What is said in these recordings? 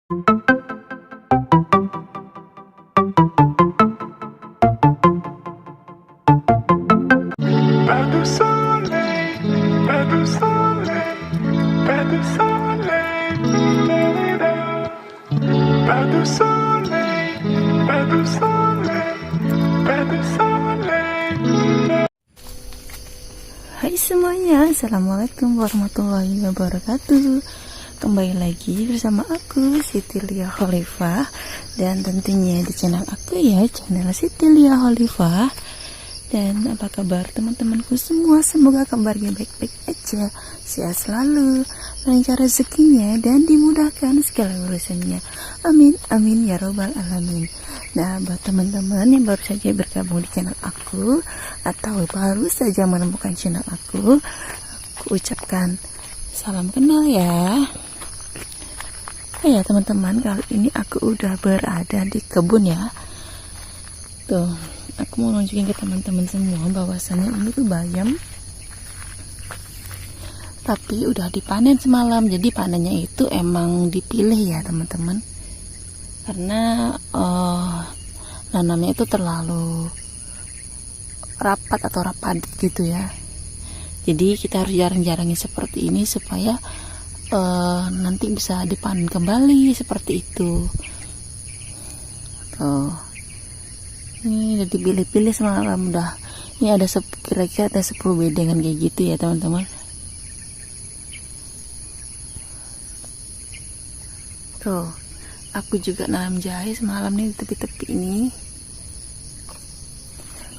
Pas de soleil, pas de soleil, pas de soleil, pas de soleil, pas de soleil, pas de soleil. Hai semuanya, Assalamualaikum warahmatullahi wabarakatuh. Kembali lagi bersama aku Siti Lia Khalifah, dan tentunya di channel aku ya, channel Siti Lia Khalifah. Dan apa kabar teman-temanku semua? Semoga kabarnya baik-baik aja, sehat selalu, lancar rezekinya, dan dimudahkan segala urusannya. Amin amin ya robbal alamin. Nah, buat teman-teman yang baru saja bergabung di channel aku atau baru saja menemukan channel aku ucapkan salam kenal ya. Oh ya teman-teman, kali ini aku udah berada di kebun ya. Tuh, aku mau nunjukin ke teman-teman semua bahwasannya ini tuh bayam, tapi udah dipanen semalam. Jadi panennya itu emang dipilih ya teman-teman, karena nanamnya itu terlalu rapat atau rapat gitu ya. Jadi kita harus jarang-jarangin seperti ini supaya nanti bisa dipanen kembali seperti itu. Ini udah dipilih-pilih semalam dah. Ini ada kira-kira ada 10 bedengan kayak gitu ya teman-teman. Tuh, aku juga nanam jahe semalam nih di tepi-tepi ini.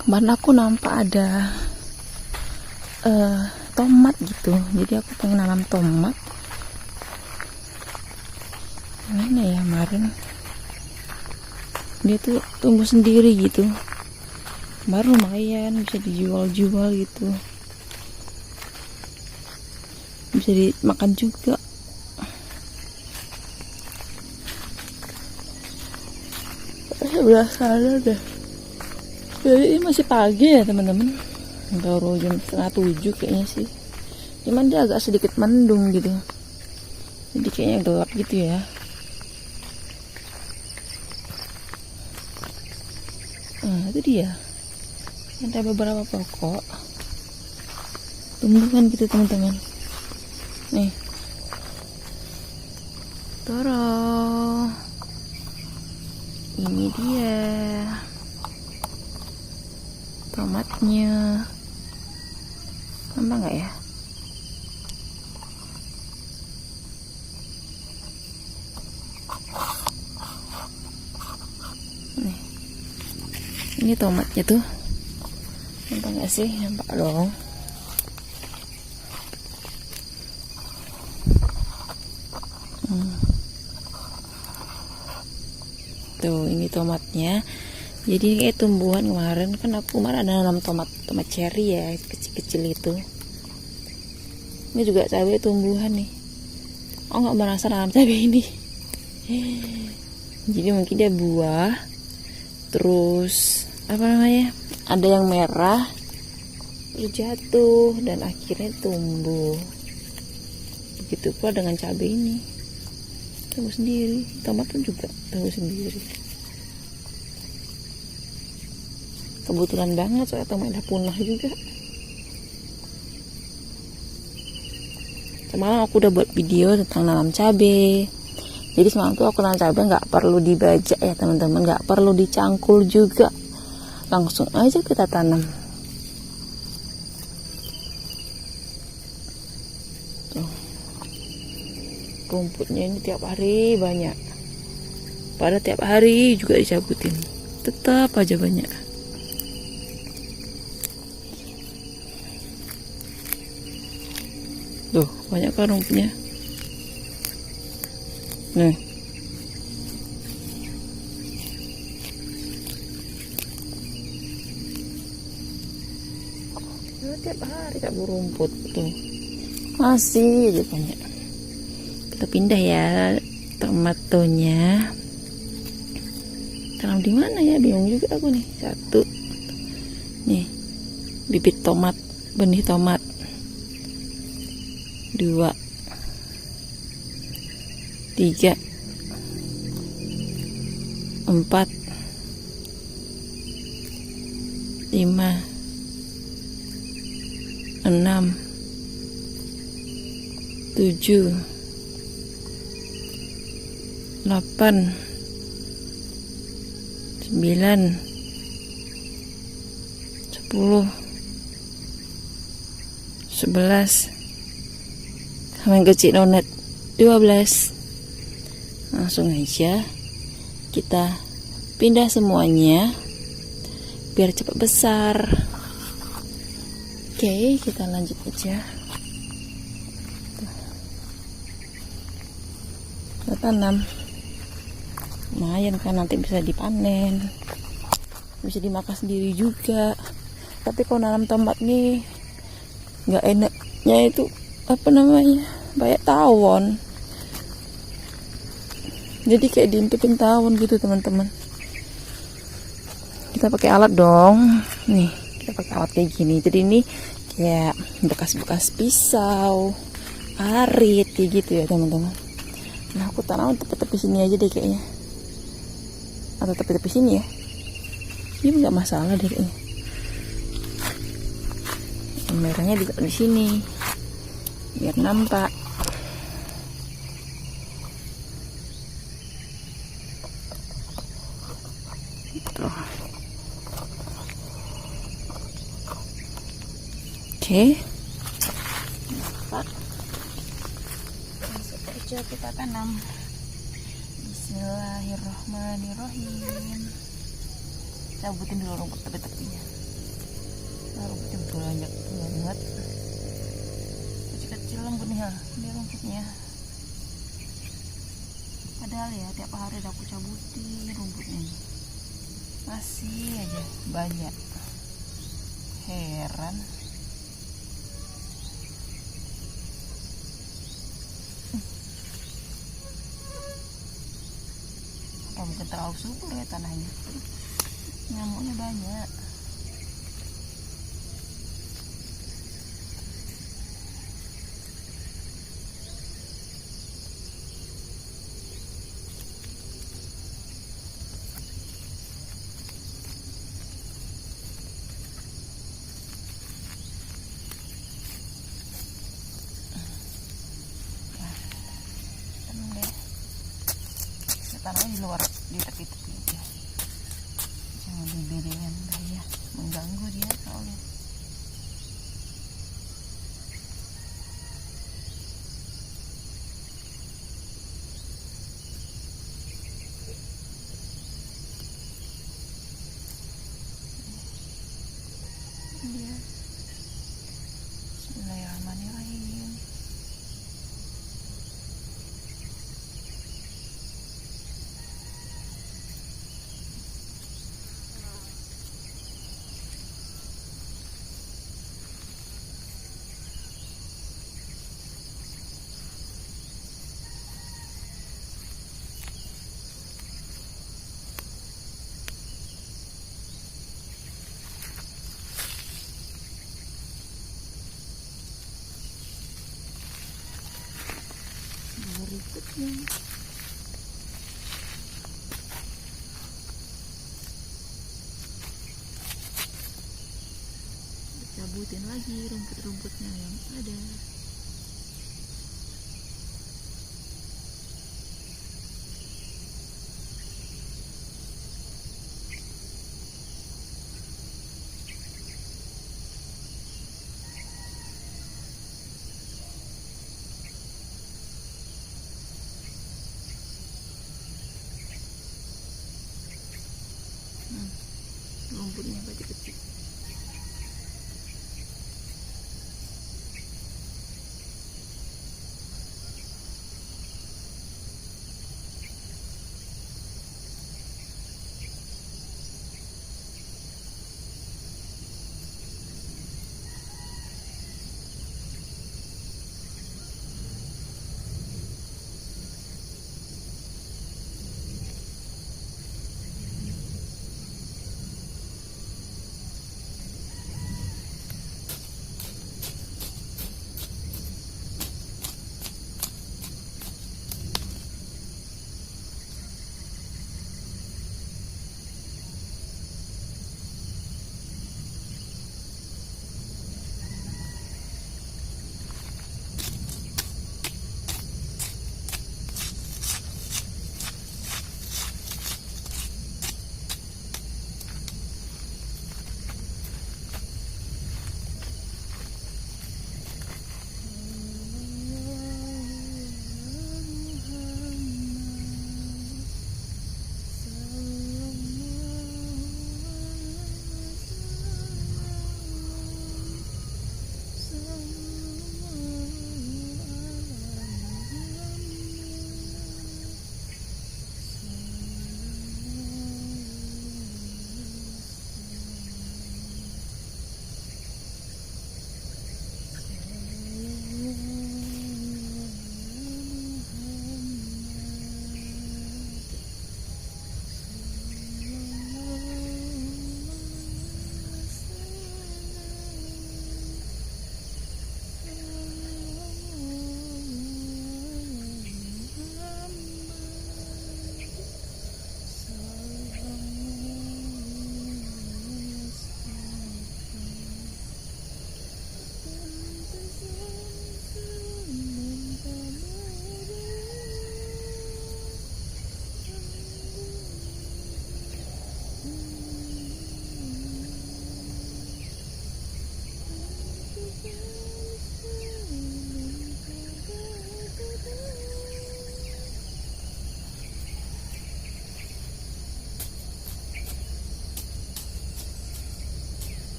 Kemarin aku nampak ada tomat gitu. Jadi aku pengen nanam tomat. Mana ya kemarin? Dia tuh tumbuh sendiri gitu. Baru lumayan bisa dijual-jual gitu. Bisa dimakan juga. Sebelah sana deh. Jadi ini masih pagi ya teman-teman. Baru jam 6:30 kayaknya sih. Cuman dia agak sedikit mendung gitu. Jadi kayaknya gelap gitu ya. Nah itu dia, ada beberapa pokok tumbuhan gitu teman-teman. Nih, toro, ini dia tomatnya. Nampak nggak ya? Ini tomatnya tuh, nampak nggak sih? Nampak dong. Tuh, ini tomatnya. Jadi kayak tumbuhan kemarin kan aku kemarin ada nanam tomat cherry ya, kecil-kecil itu. Ini juga cabai tumbuhan nih. Oh nggak merasa nanam cabai ini. Jadi mungkin dia buah. Terus apa namanya, ada yang merah terus jatuh dan akhirnya tumbuh. Begitu pula dengan cabai ini, tumbuh sendiri. Tomat pun juga tumbuh sendiri. Kebetulan banget soalnya tomat udah punah juga. Semalam aku udah buat video tentang nanam cabai. Jadi semalam tuh aku nanam cabai nggak perlu dibajak ya teman-teman, nggak perlu dicangkul juga, langsung aja kita tanam. Tuh. Rumputnya ini tiap hari banyak, pada tiap hari juga dicabutin, tetap aja banyak. Tuh banyak kan rumputnya. Nih. Tiap hari cabut rumput tuh. Masih aja banyak. Kita pindah ya tomatonya. Tanam di mana ya? Bingung juga aku nih. Satu. Nih. Bibit tomat, benih tomat. 2, 3, 4, 5, 6, 7, 8, 9, 10, 11, sama yang kecil donat 12. Langsung aja kita pindah semuanya biar cepat besar. Oke, kita lanjut aja. Kita tanam. Lumayan kan, nanti bisa dipanen, bisa dimakan sendiri juga. Tapi kalau nanam tomat nih nggak enaknya itu apa namanya, banyak tawon. Jadi kayak diintipin tawon gitu teman-teman. Kita pakai alat dong. Nih, kita pakai alat kayak gini. Jadi ini kayak bekas-bekas pisau, arit kayak gitu ya teman-teman. Nah, aku tanam tepi-tepi sini aja deh kayaknya. Atau tepi-tepi sini ya. Ini nggak masalah deh kayaknya. Merahnya juga di sini. Biar nampak. Tuh. Oke. Langsung aja kita tanam. Bismillahirrahmanirrahim. Cabutin dulu rumput tepi-tepinya. Nah, rumputnya banyak banget. Kecil-kecil lembut nih, ini rumputnya. Padahal ya tiap hari udah aku cabutin rumputnya. Masih aja banyak. Heran. Apa mungkin terlalu subur ya tanahnya. Nyamuknya banyak. Tanahnya di luar, di tepi-tepi aja, jangan diberikan bahaya, mengganggu dia soalnya. Dia. Bismillahirrahmanirrahim. Berikutnya cabutin lagi rumput-rumputnya yang ada. Rumputnya kecil-kecil.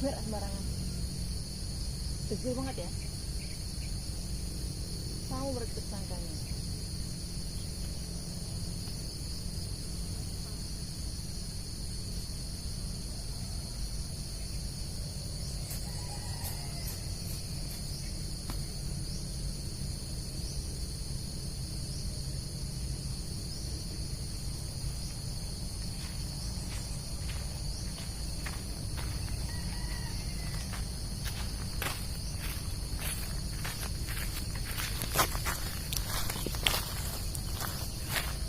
Biar sembarangan. Gede banget ya. Mau berarti tersangkanya.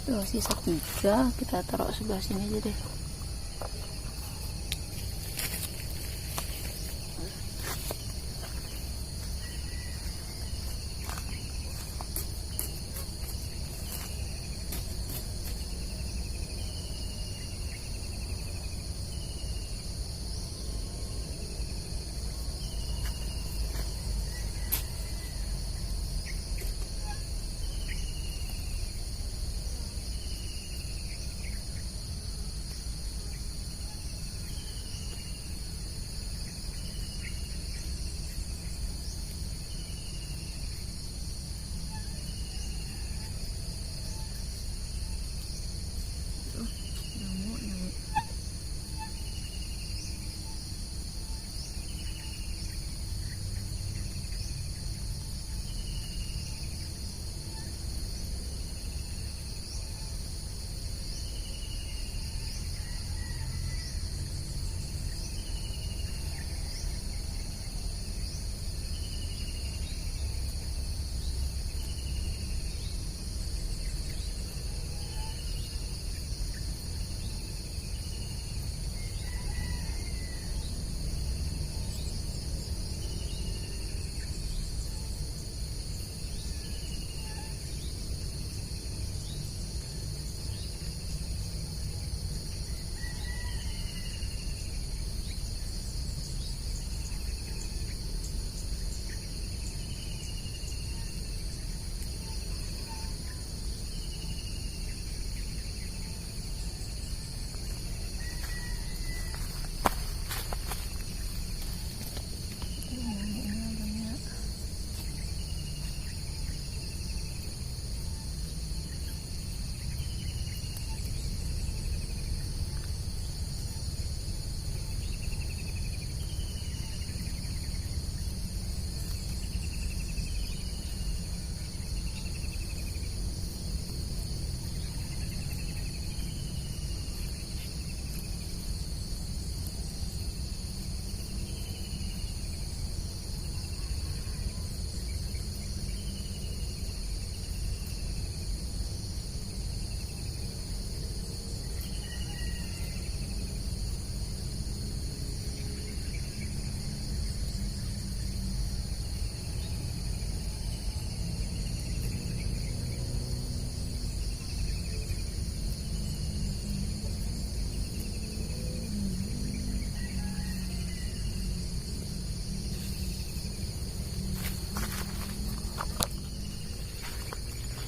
Tuh sisa 3 kita taruh sebelah sini aja deh.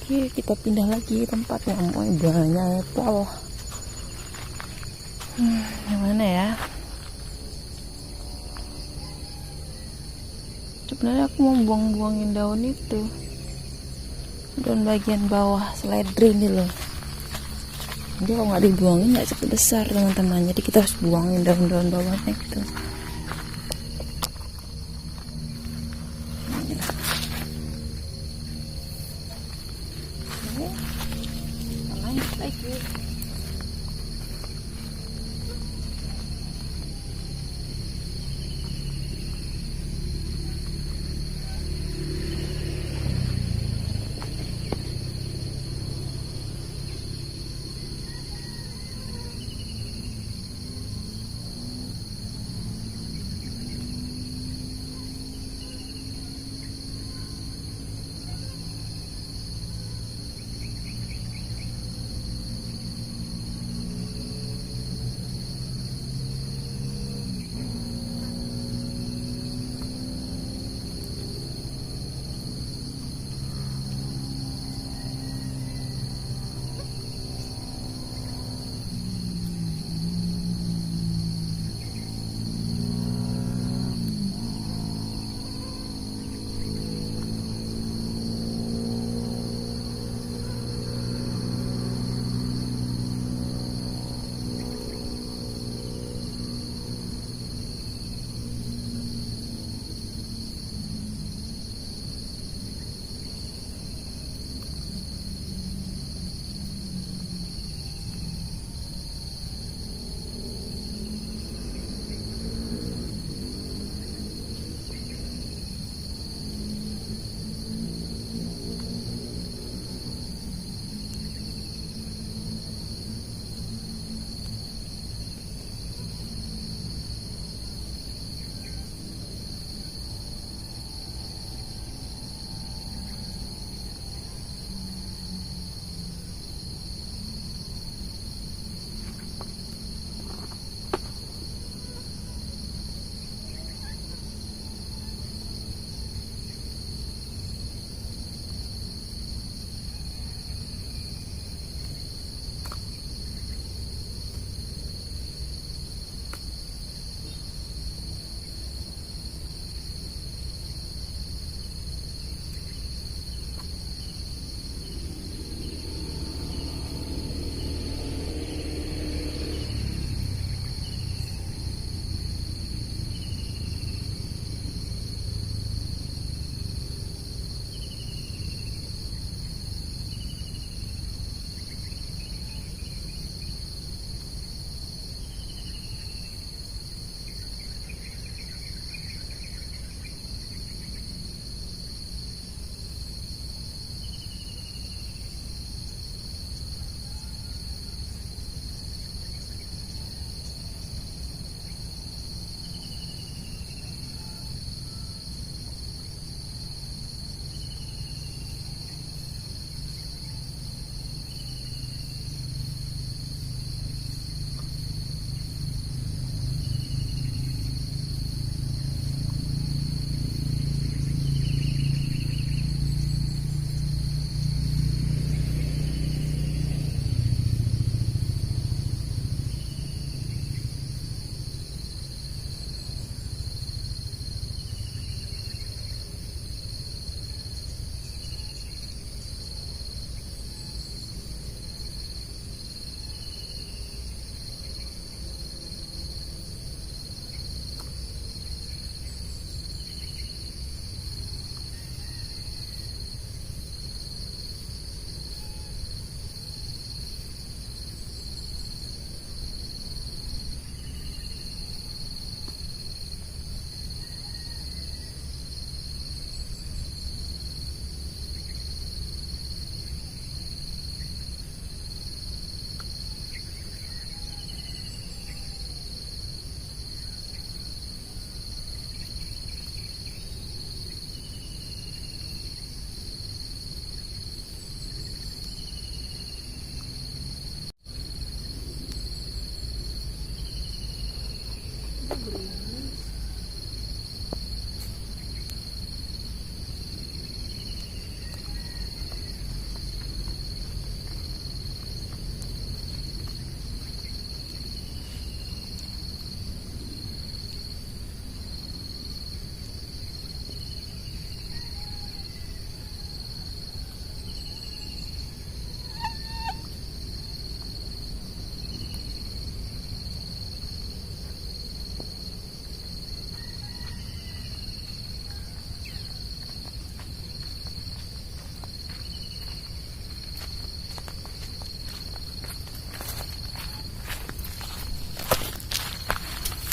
Oke, kita pindah lagi tempatnya. Oh, banyak pol. Yang mana ya? Sebenarnya aku mau buang-buangin daun itu, daun bagian bawah seledri ini loh. Jadi kalau nggak dibuangin nggak cepet besar teman-teman. Jadi kita harus buangin daun-daun bawahnya itu. Lanjut lagi.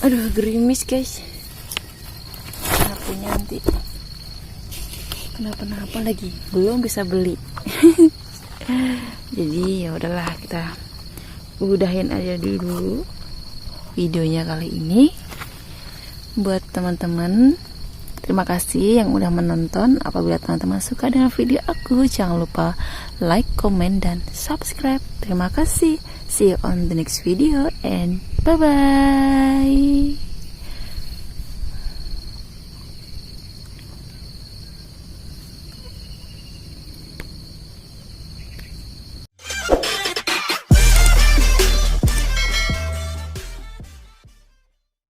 Aduh, gerimis guys. HP-nya nanti kenapa-napa lagi, belum bisa beli. Jadi ya udahlah, kita udahin aja dulu videonya kali ini. Buat teman-teman, terima kasih yang udah menonton. Apabila teman-teman suka dengan video aku, jangan lupa like, comment, dan subscribe. Terima kasih. See you on the next video and bye-bye.